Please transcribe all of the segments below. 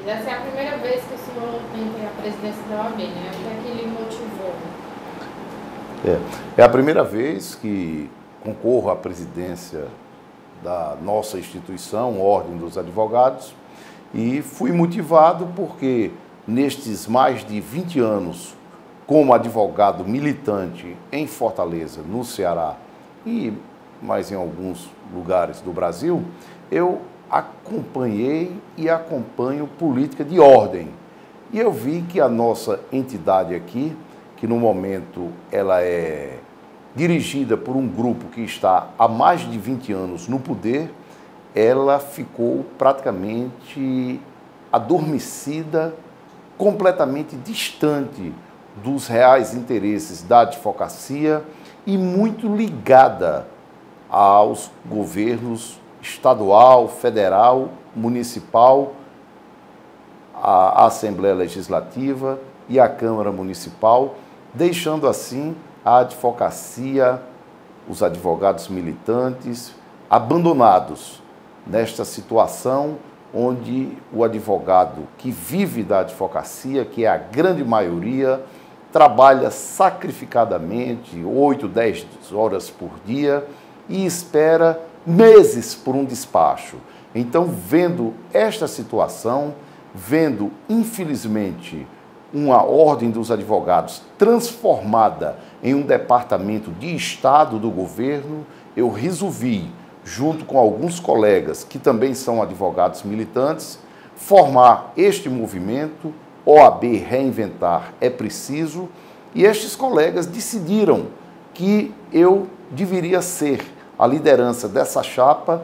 Essa é a primeira vez que o senhor tenta a presidência da OAB, né? O que é que lhe motivou? É a primeira vez que concorro à presidência da nossa instituição, Ordem dos Advogados, e fui motivado porque nestes mais de 20 anos como advogado militante em Fortaleza, no Ceará e mais em alguns lugares do Brasil, eu acompanhei e acompanho política de ordem. E eu vi que a nossa entidade aqui, que no momento ela é dirigida por um grupo que está há mais de 20 anos no poder, ela ficou praticamente adormecida, completamente distante dos reais interesses da advocacia e muito ligada aos governos estadual, federal, municipal, a Assembleia Legislativa e a Câmara Municipal, deixando assim a advocacia, os advogados militantes, abandonados nesta situação onde o advogado que vive da advocacia, que é a grande maioria, trabalha sacrificadamente 8, 10 horas por dia e espera meses por um despacho. Então, vendo esta situação, vendo, infelizmente, uma ordem dos advogados transformada em um departamento de Estado do governo, eu resolvi, junto com alguns colegas que também são advogados militantes, formar este movimento, OAB Reinventar é Preciso, e estes colegas decidiram que eu deveria ser a liderança dessa chapa,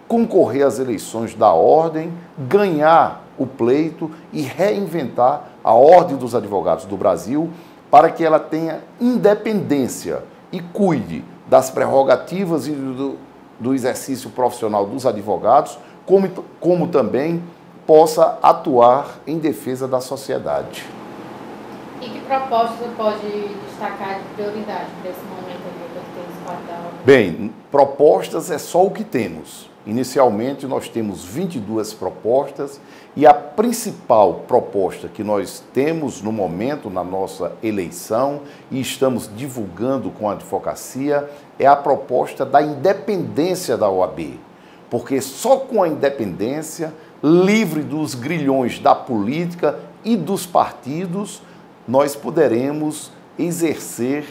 concorrer às eleições da ordem, ganhar o pleito e reinventar a Ordem dos Advogados do Brasil para que ela tenha independência e cuide das prerrogativas e do exercício profissional dos advogados, como também possa atuar em defesa da sociedade. E que proposta você pode destacar de prioridade para esse momento aqui que tem espaço da OAB? Bem, propostas é só o que temos. Inicialmente, nós temos 22 propostas e a principal proposta que nós temos no momento, na nossa eleição, e estamos divulgando com a advocacia, é a proposta da independência da OAB. Porque só com a independência, livre dos grilhões da política e dos partidos, nós poderemos exercer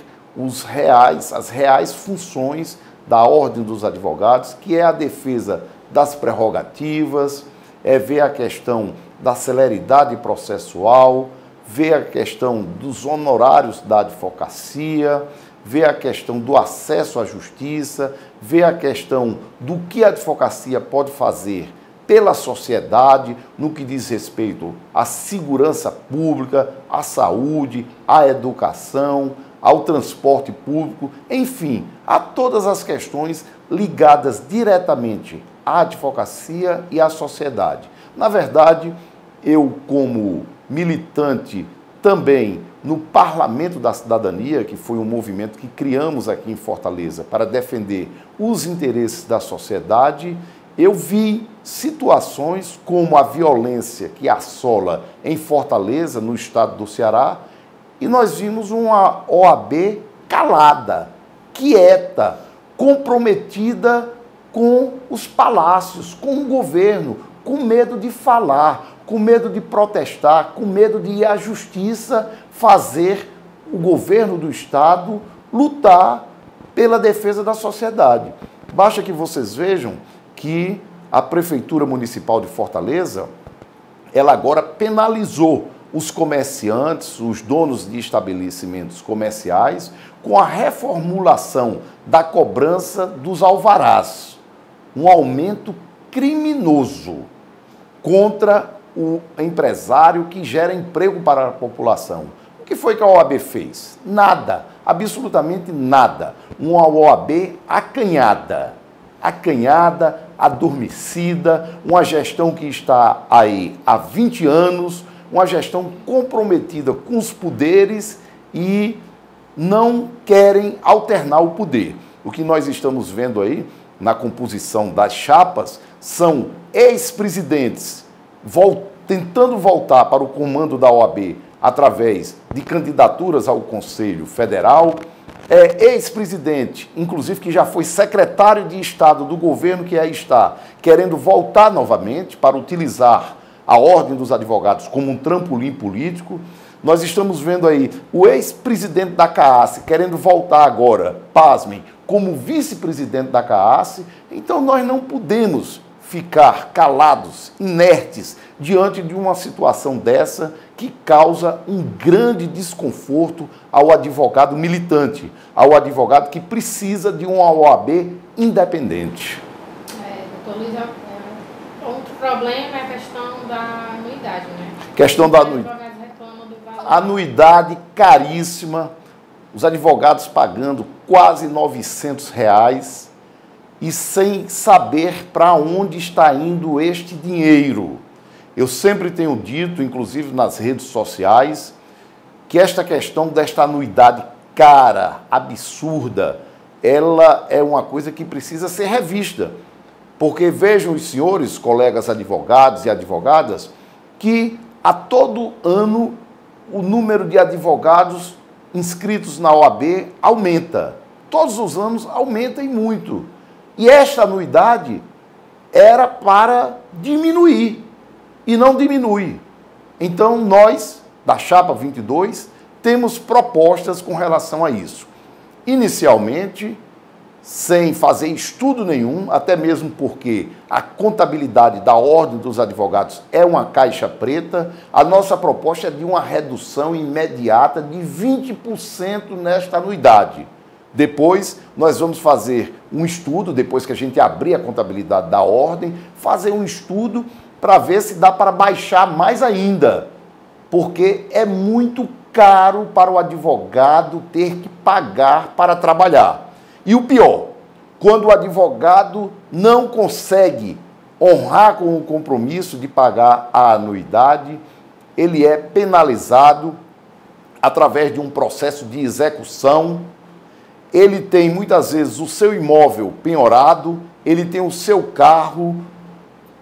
as reais funções da Ordem dos Advogados, que é a defesa das prerrogativas, é ver a questão da celeridade processual, ver a questão dos honorários da advocacia, ver a questão do acesso à justiça, ver a questão do que a advocacia pode fazer pela sociedade no que diz respeito à segurança pública, à saúde, à educação, ao transporte público, enfim, a todas as questões ligadas diretamente à advocacia e à sociedade. Na verdade, eu, como militante também no Parlamento da Cidadania, que foi um movimento que criamos aqui em Fortaleza para defender os interesses da sociedade, eu vi situações como a violência que assola em Fortaleza, no estado do Ceará, e nós vimos uma OAB calada, quieta, comprometida com os palácios, com o governo, com medo de falar, com medo de protestar, com medo de ir à justiça fazer o governo do estado lutar pela defesa da sociedade. Basta que vocês vejam que a Prefeitura Municipal de Fortaleza, ela agora penalizou os comerciantes, os donos de estabelecimentos comerciais, com a reformulação da cobrança dos alvarás. Um aumento criminoso contra o empresário que gera emprego para a população. O que foi que a OAB fez? Nada, absolutamente nada. Uma OAB acanhada, adormecida, uma gestão que está aí há 20 anos, uma gestão comprometida com os poderes e não querem alternar o poder. O que nós estamos vendo aí na composição das chapas são ex-presidentes tentando voltar para o comando da OAB através de candidaturas ao Conselho Federal, ex-presidente, inclusive que já foi secretário de Estado do governo que aí está, querendo voltar novamente para utilizar a Ordem dos Advogados como um trampolim político. Nós estamos vendo aí o ex-presidente da CAASSE querendo voltar agora, pasmem, como vice-presidente da CAASSE. Então nós não podemos ficar calados, inertes, diante de uma situação dessa que causa um grande desconforto ao advogado militante, ao advogado que precisa de uma OAB independente. Doutor Luiz, outro problema é a questão da anuidade, né? Questão da anuidade. Anuidade caríssima, os advogados pagando quase R$900 e sem saber para onde está indo este dinheiro. Eu sempre tenho dito, inclusive nas redes sociais, que esta questão desta anuidade cara, absurda, ela é uma coisa que precisa ser revista. Porque vejam os senhores, colegas advogados e advogadas, que a todo ano o número de advogados inscritos na OAB aumenta. Todos os anos aumenta e muito. E esta anuidade era para diminuir e não diminui. Então nós, da Chapa 22, temos propostas com relação a isso. Inicialmente, sem fazer estudo nenhum, até mesmo porque a contabilidade da Ordem dos Advogados é uma caixa preta, a nossa proposta é de uma redução imediata de 20% nesta anuidade. Depois, nós vamos fazer um estudo, depois que a gente abrir a contabilidade da Ordem, fazer um estudo para ver se dá para baixar mais ainda, porque é muito caro para o advogado ter que pagar para trabalhar. E o pior, quando o advogado não consegue honrar com o compromisso de pagar a anuidade, ele é penalizado através de um processo de execução. Ele tem muitas vezes o seu imóvel penhorado, ele tem o seu carro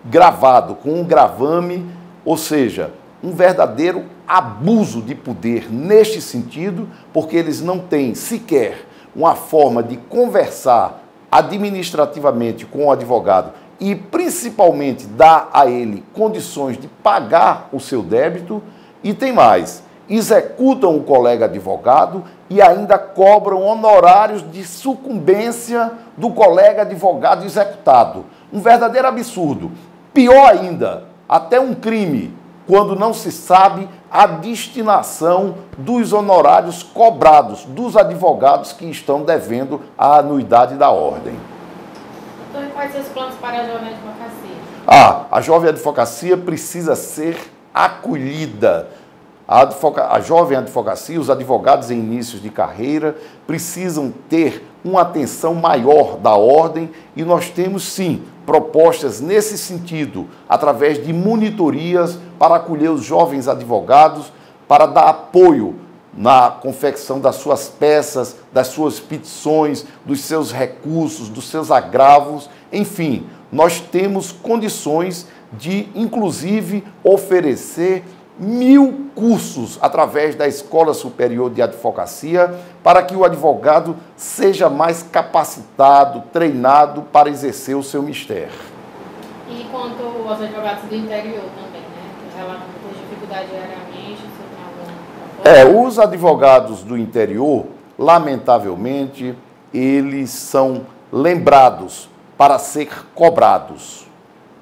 gravado com um gravame, ou seja, um verdadeiro abuso de poder neste sentido, porque eles não têm sequer uma forma de conversar administrativamente com o advogado e principalmente dar a ele condições de pagar o seu débito. E tem mais, executam o colega advogado e ainda cobram honorários de sucumbência do colega advogado executado. Um verdadeiro absurdo. Pior ainda, até um crime, quando não se sabe a destinação dos honorários cobrados dos advogados que estão devendo a anuidade da Ordem. Então, quais são os planos para a jovem advocacia? A jovem advocacia precisa ser acolhida. A jovem advocacia, os advogados em inícios de carreira, precisam ter uma atenção maior da Ordem e nós temos, sim, propostas nesse sentido, através de monitorias para acolher os jovens advogados, para dar apoio na confecção das suas peças, das suas petições, dos seus recursos, dos seus agravos. Enfim, nós temos condições de, inclusive, oferecer 1000 cursos através da Escola Superior de Advocacia para que o advogado seja mais capacitado, treinado para exercer o seu mistério. E quanto aos advogados do interior também, né? Que relatam muita dificuldade diariamente, você tem alguma... Os advogados do interior, lamentavelmente, eles são lembrados para ser cobrados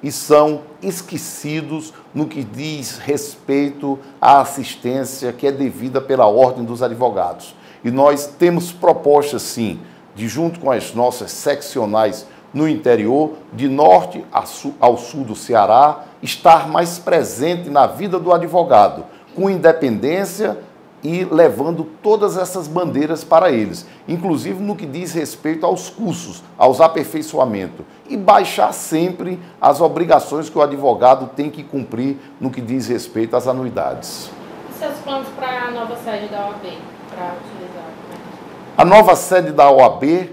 e são esquecidos no que diz respeito à assistência que é devida pela Ordem dos Advogados. E nós temos propostas, sim, de junto com as nossas seccionais no interior, de norte ao sul do Ceará, estar mais presente na vida do advogado, com independência e levando todas essas bandeiras para eles, inclusive no que diz respeito aos cursos, aos aperfeiçoamentos, e baixar sempre as obrigações que o advogado tem que cumprir no que diz respeito às anuidades. E seus planos para a nova sede da OAB, para utilizar? A nova sede da OAB,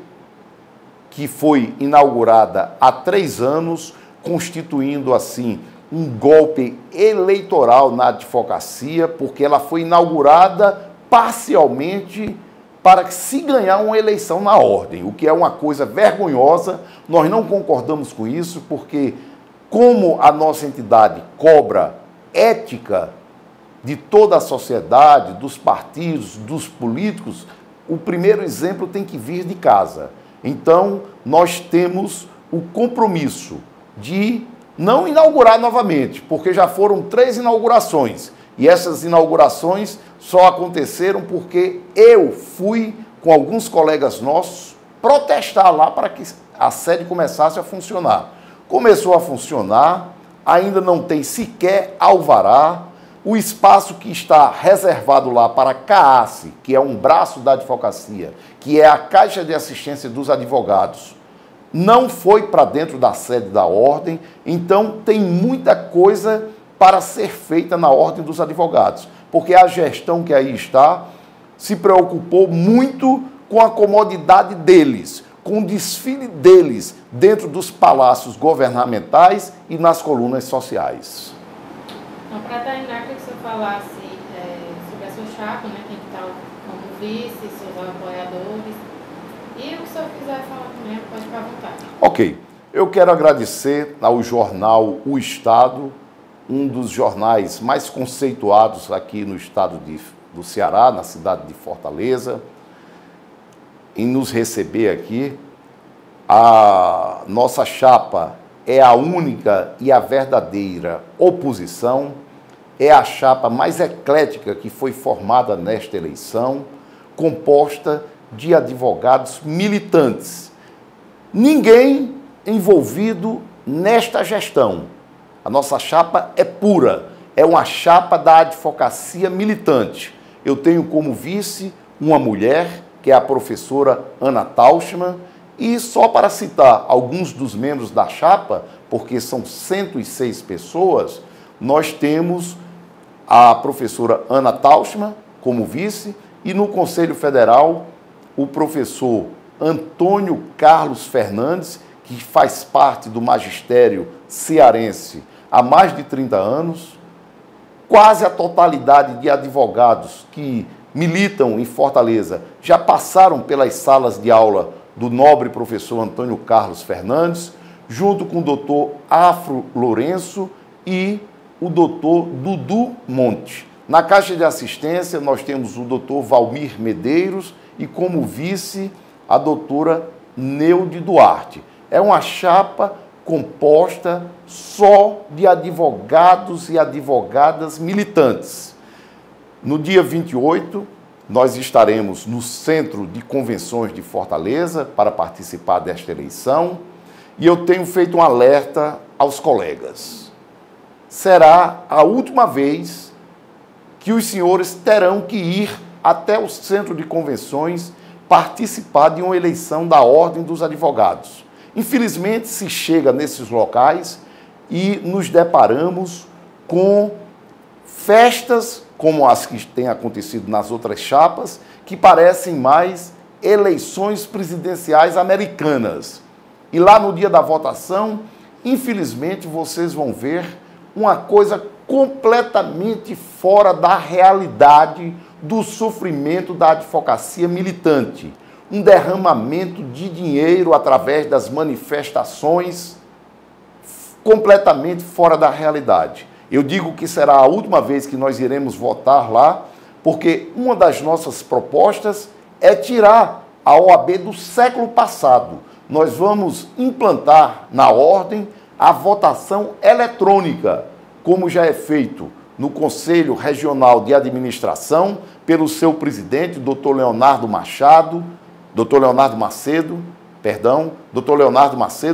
que foi inaugurada há 3 anos, constituindo assim um golpe eleitoral na advocacia, porque ela foi inaugurada parcialmente para que se ganhar uma eleição na ordem, o que é uma coisa vergonhosa. Nós não concordamos com isso, porque como a nossa entidade cobra ética de toda a sociedade, dos partidos, dos políticos, o primeiro exemplo tem que vir de casa. Então, nós temos o compromisso de não inaugurar novamente, porque já foram 3 inaugurações, e essas inaugurações só aconteceram porque eu fui, com alguns colegas nossos, protestar lá para que a sede começasse a funcionar. Começou a funcionar, ainda não tem sequer alvará. O espaço que está reservado lá para a CAASSE, que é um braço da advocacia, que é a Caixa de Assistência dos Advogados, não foi para dentro da sede da ordem, então tem muita coisa para ser feita na ordem dos advogados, porque a gestão que aí está se preocupou muito com a comodidade deles, com o desfile deles dentro dos palácios governamentais e nas colunas sociais. Então, para terminar, queria que você falasse sobre a sua chapa, né, quem está como vice, seus apoiadores, e o que o senhor quiser falar também, pode ficar à vontade. Ok, eu quero agradecer ao jornal O Estado, um dos jornais mais conceituados aqui no estado do Ceará, na cidade de Fortaleza, em nos receber aqui. A nossa chapa é a única e a verdadeira oposição, é a chapa mais eclética que foi formada nesta eleição, composta de advogados militantes. Ninguém envolvido nesta gestão. A nossa chapa é pura, é uma chapa da advocacia militante. Eu tenho como vice uma mulher, que é a professora Ana Tauschmann, e só para citar alguns dos membros da chapa, porque são 106 pessoas, nós temos a professora Ana Tauschmann como vice, e no Conselho Federal, o professor Antônio Carlos Fernandes, que faz parte do magistério cearense há mais de 30 anos, quase a totalidade de advogados que militam em Fortaleza já passaram pelas salas de aula do nobre professor Antônio Carlos Fernandes, junto com o doutor Afro Lourenço e o doutor Dudu Monte. Na Caixa de Assistência, nós temos o doutor Valmir Medeiros e, como vice, a doutora Neude Duarte. É uma chapa composta só de advogados e advogadas militantes. No dia 28, nós estaremos no Centro de Convenções de Fortaleza para participar desta eleição, e eu tenho feito um alerta aos colegas. Será a última vez que os senhores terão que ir até o Centro de Convenções participar de uma eleição da Ordem dos Advogados. Infelizmente, se chega nesses locais e nos deparamos com festas como as que têm acontecido nas outras chapas, que parecem mais eleições presidenciais americanas. E lá no dia da votação, infelizmente, vocês vão ver uma coisa completamente fora da realidade do sofrimento da advocacia militante. Um derramamento de dinheiro através das manifestações, completamente fora da realidade. Eu digo que será a última vez que nós iremos votar lá, porque uma das nossas propostas é tirar a OAB do século passado. Nós vamos implantar na ordem a votação eletrônica, como já é feito no Conselho Regional de Administração, pelo seu presidente, Dr. Leonardo Macedo,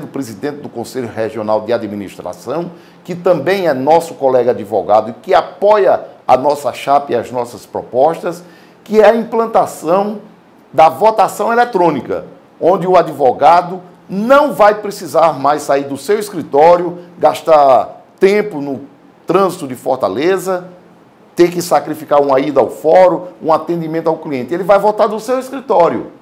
presidente do Conselho Regional de Administração, que também é nosso colega advogado e que apoia a nossa chapa e as nossas propostas, que é a implantação da votação eletrônica, onde o advogado não vai precisar mais sair do seu escritório, gastar tempo no trânsito de Fortaleza, ter que sacrificar uma ida ao fórum, um atendimento ao cliente. Ele vai votar do seu escritório.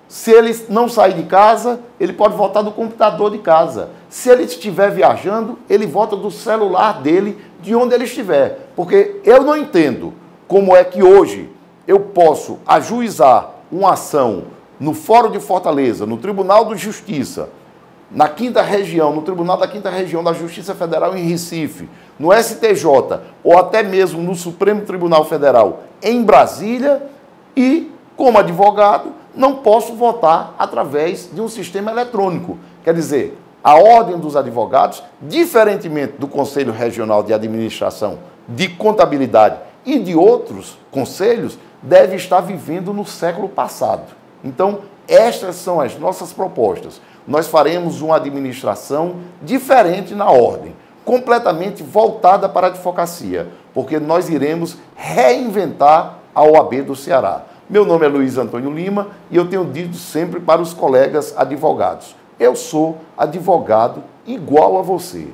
Se ele não sair de casa, ele pode votar do computador de casa. Se ele estiver viajando, ele vota do celular dele, de onde ele estiver. Porque eu não entendo como é que hoje eu posso ajuizar uma ação no Fórum de Fortaleza, no Tribunal de Justiça, na Quinta Região, no Tribunal da Quinta Região da Justiça Federal em Recife, no STJ ou até mesmo no Supremo Tribunal Federal em Brasília e, como advogado, não posso votar através de um sistema eletrônico. Quer dizer, a Ordem dos Advogados, diferentemente do Conselho Regional de Administração, de Contabilidade e de outros conselhos, deve estar vivendo no século passado. Então, estas são as nossas propostas. Nós faremos uma administração diferente na Ordem, completamente voltada para a advocacia, porque nós iremos reinventar a OAB do Ceará. Meu nome é Luiz Antônio Lima e eu tenho dito sempre para os colegas advogados: eu sou advogado igual a você.